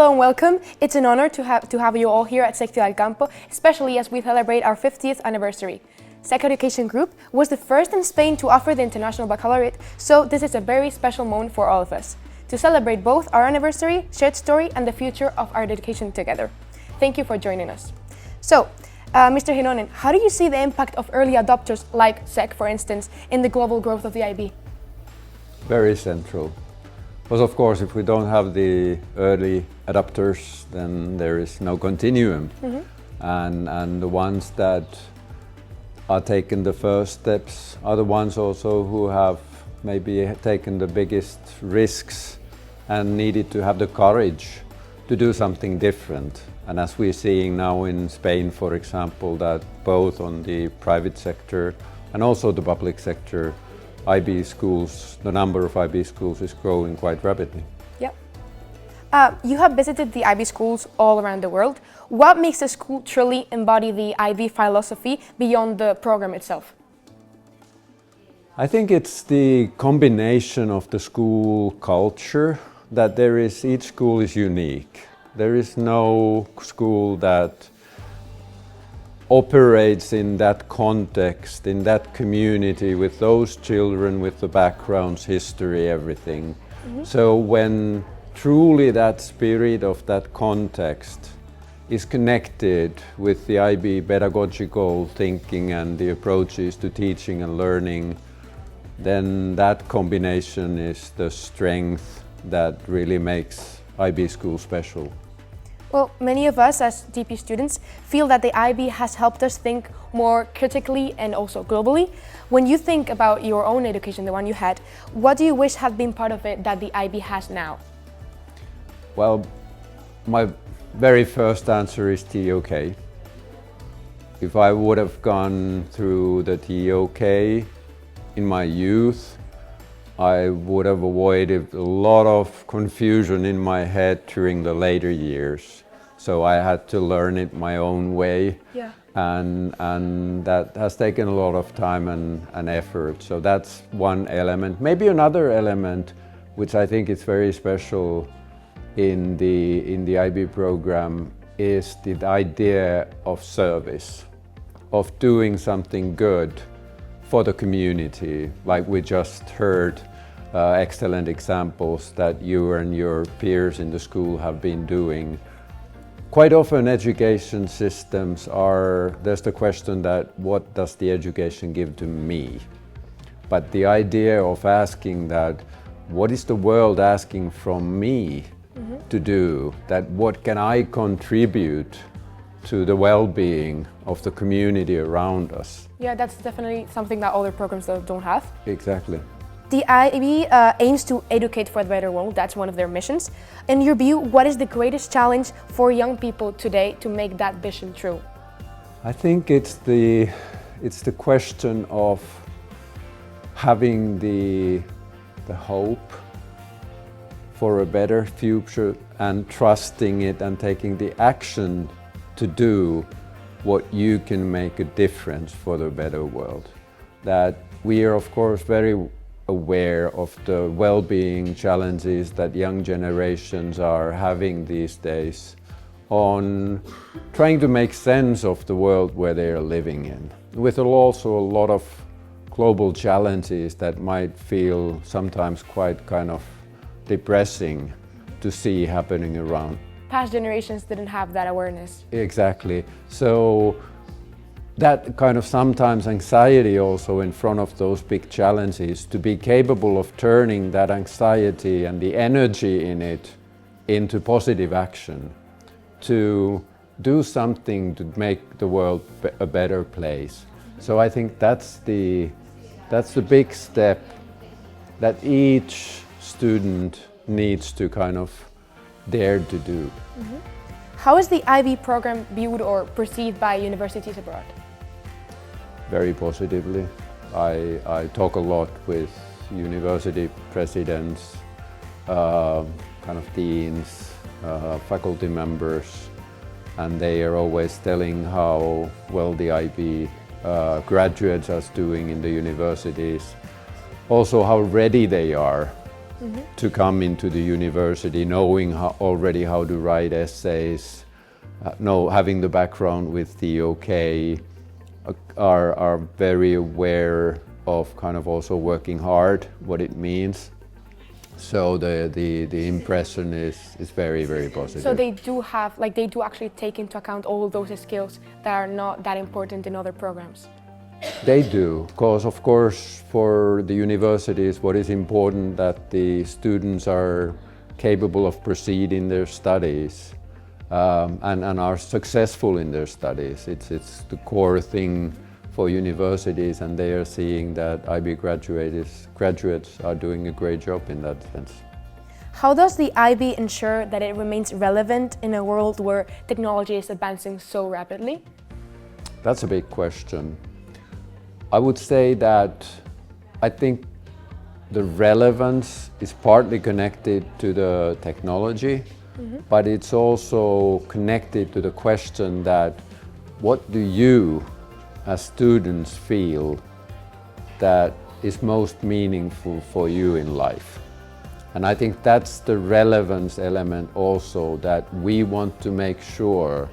Hello and welcome. It's an honor to have you all here at SEK-Ciudalcampo, especially as we celebrate our 50th anniversary. SEK Education Group was the first in Spain to offer the International Baccalaureate, so this is a very special moment for all of us, to celebrate both our anniversary, shared story, and the future of our education together. Thank you for joining us. So, Mr. Heinonen, how do you see the impact of early adopters like SEK, for instance, in the global growth of the IB? Very central. Because of course, if we don't have the early adopters, then there is no continuum. And the ones that are taking the first steps are the ones also who have maybe taken the biggest risks and needed to have the courage to do something different. And as we're seeing now in Spain, for example, that both on the private sector and also the public sector, IB schools, the number of IB schools is growing quite rapidly. Yep. You have visited the IB schools all around the world. What makes a school truly embody the IB philosophy beyond the program itself? I think it's the combination of the school culture, that each school is unique. There is no school that operates in that context, in that community, with those children, with the backgrounds, history, everything. So when truly that spirit of that context is connected with the IB pedagogical thinking and the approaches to teaching and learning, then that combination is the strength that really makes IB school special. Well, many of us as DP students feel that the IB has helped us think more critically and also globally. When you think about your own education, the one you had, what do you wish had been part of it that the IB has now? Well, my very first answer is TOK. If I would have gone through the TOK in my youth, I would have avoided a lot of confusion in my head during the later years. So I had to learn it my own way. Yeah. And that has taken a lot of time and effort. So that's one element. Maybe another element, which I think is very special in the IB program, is the idea of service, of doing something good for the community, like we just heard excellent examples that you and your peers in the school have been doing. Quite often education systems there's the question that what does the education give to me? But the idea of asking that, what is the world asking from me to do? That what can I contribute to the well-being of the community around us? Yeah, that's definitely something that other programs don't have. Exactly. The IB aims to educate for a better world. That's one of their missions. In your view, what is the greatest challenge for young people today to make that vision true? I think it's the question of having the hope for a better future and trusting it and taking the action to do what you can make a difference for the better world. That we are of course very aware of the well-being challenges that young generations are having these days on trying to make sense of the world where they are living in, with also a lot of global challenges that might feel sometimes quite kind of depressing to see happening around. Past generations didn't have that awareness. Exactly. So that kind of sometimes anxiety also in front of those big challenges, to be capable of turning that anxiety and the energy in it into positive action, to do something to make the world a better place. So I think that's the big step that each student needs to kind of dare to do. How is the IB program viewed or perceived by universities abroad? Very positively. I talk a lot with university presidents, kind of deans, faculty members, and they are always telling how well the IB graduates are doing in the universities. Also how ready they are to come into the university, knowing already how to write essays, having the background with the OK, are very aware of kind of also working hard, what it means. So the impression is very, very positive. So they do have, like they do actually take into account all of those skills that are not that important in other programs. They do, because of course for the universities what is important that the students are capable of proceeding their studies and are successful in their studies. It's the core thing for universities, and they are seeing that IB graduates are doing a great job in that sense. How does the IB ensure that it remains relevant in a world where technology is advancing so rapidly? That's a big question. I would say that I think the relevance is partly connected to the technology, but it's also connected to the question that what do you as students feel that is most meaningful for you in life? And I think that's the relevance element also, that we want to make sure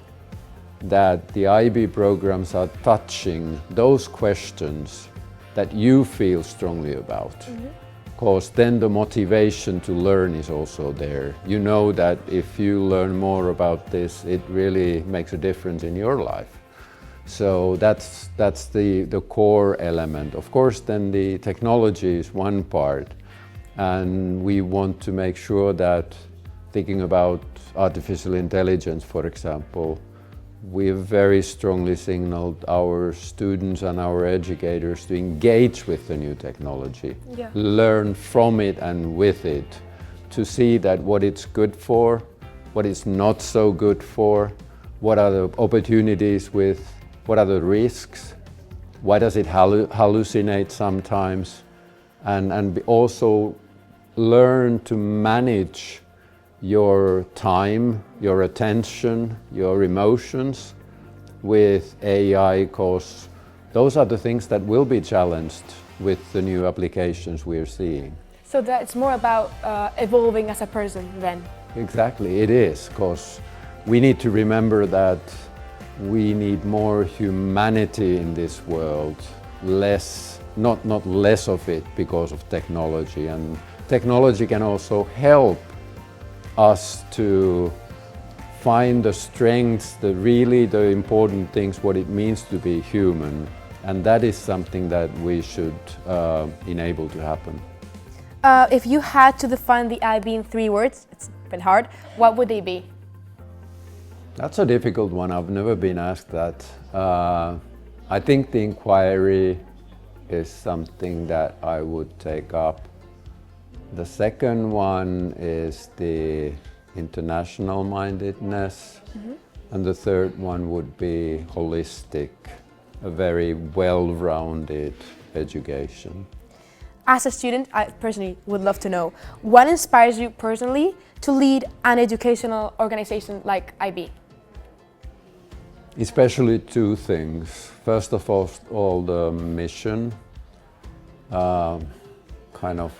that the IB programs are touching those questions that you feel strongly about. Because then the motivation to learn is also there. You know that if you learn more about this, it really makes a difference in your life. So that's the core element. Of course, then the technology is one part, and we want to make sure that, thinking about artificial intelligence, for example, we have very strongly signaled our students and our educators to engage with the new technology, learn from it and with it, to see that what it's good for, what it's not so good for, what are the opportunities with, what are the risks, why does it hallucinate sometimes, and also learn to manage your time, your attention, your emotions with AI, because those are the things that will be challenged with the new applications we are seeing. So that's more about evolving as a person then? Exactly, it is, because we need to remember that we need more humanity in this world, not less of it because of technology. And technology can also help us to find the strengths, the important things, what it means to be human. And that is something that we should enable to happen. If you had to define the IB in 3 words, it's a bit hard, what would they be? That's a difficult one. I've never been asked that. I think the inquiry is something that I would take up. The second one is the international mindedness. And the third one would be holistic, a very well-rounded education. As a student, I personally would love to know, what inspires you personally to lead an educational organization like IB? Especially 2 things. First of all, the mission, kind of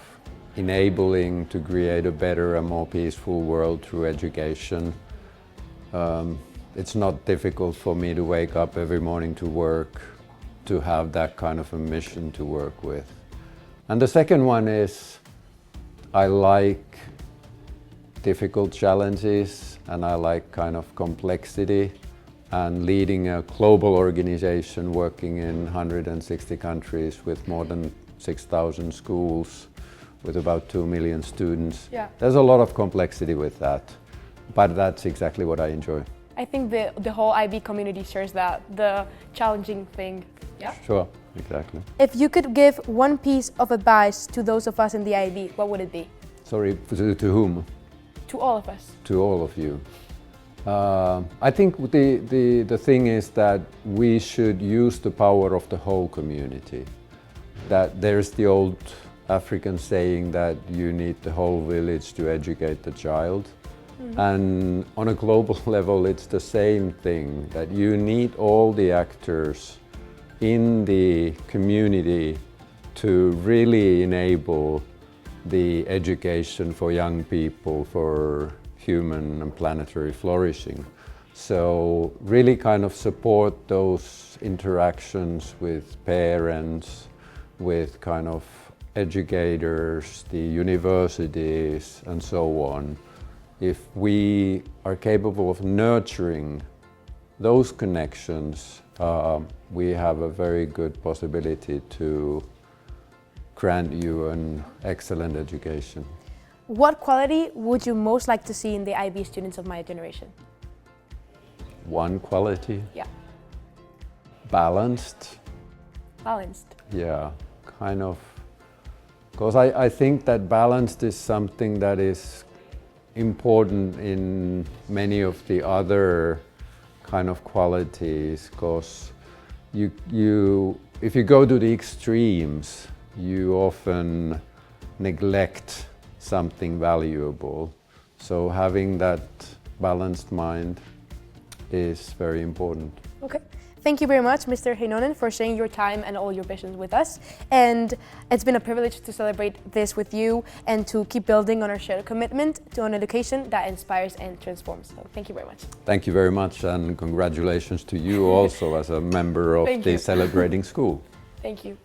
enabling to create a better and more peaceful world through education. It's not difficult for me to wake up every morning to work, to have that kind of a mission to work with. And the second one is, I like difficult challenges and I like kind of complexity, and leading a global organization working in 160 countries with more than 6,000 schools with about 2 million students. There's a lot of complexity with that, but that's exactly what I enjoy. I think the whole IB community shares that, the challenging thing. Yeah? Sure, exactly. If you could give one piece of advice to those of us in the IB, what would it be? Sorry, to whom? To all of us. To all of you. I think the thing is that we should use the power of the whole community. That there's the old African saying that you need the whole village to educate the child. And on a global level, it's the same thing, that you need all the actors in the community to really enable the education for young people for human and planetary flourishing. So really kind of support those interactions with parents, with kind of educators, the universities and so on. If we are capable of nurturing those connections, we have a very good possibility to grant you an excellent education. What quality would you most like to see in the IB students of my generation? One quality? Yeah. Balanced. Balanced. Yeah, kind of. Because I think that balanced is something that is important in many of the other kind of qualities, because if you go to the extremes, you often neglect something valuable. So having that balanced mind is very important. Okay. Thank you very much, Mr. Heinonen, for sharing your time and all your visions with us. And it's been a privilege to celebrate this with you and to keep building on our shared commitment to an education that inspires and transforms. So thank you very much. Thank you very much, and congratulations to you also as a member of the celebrating school. Thank you.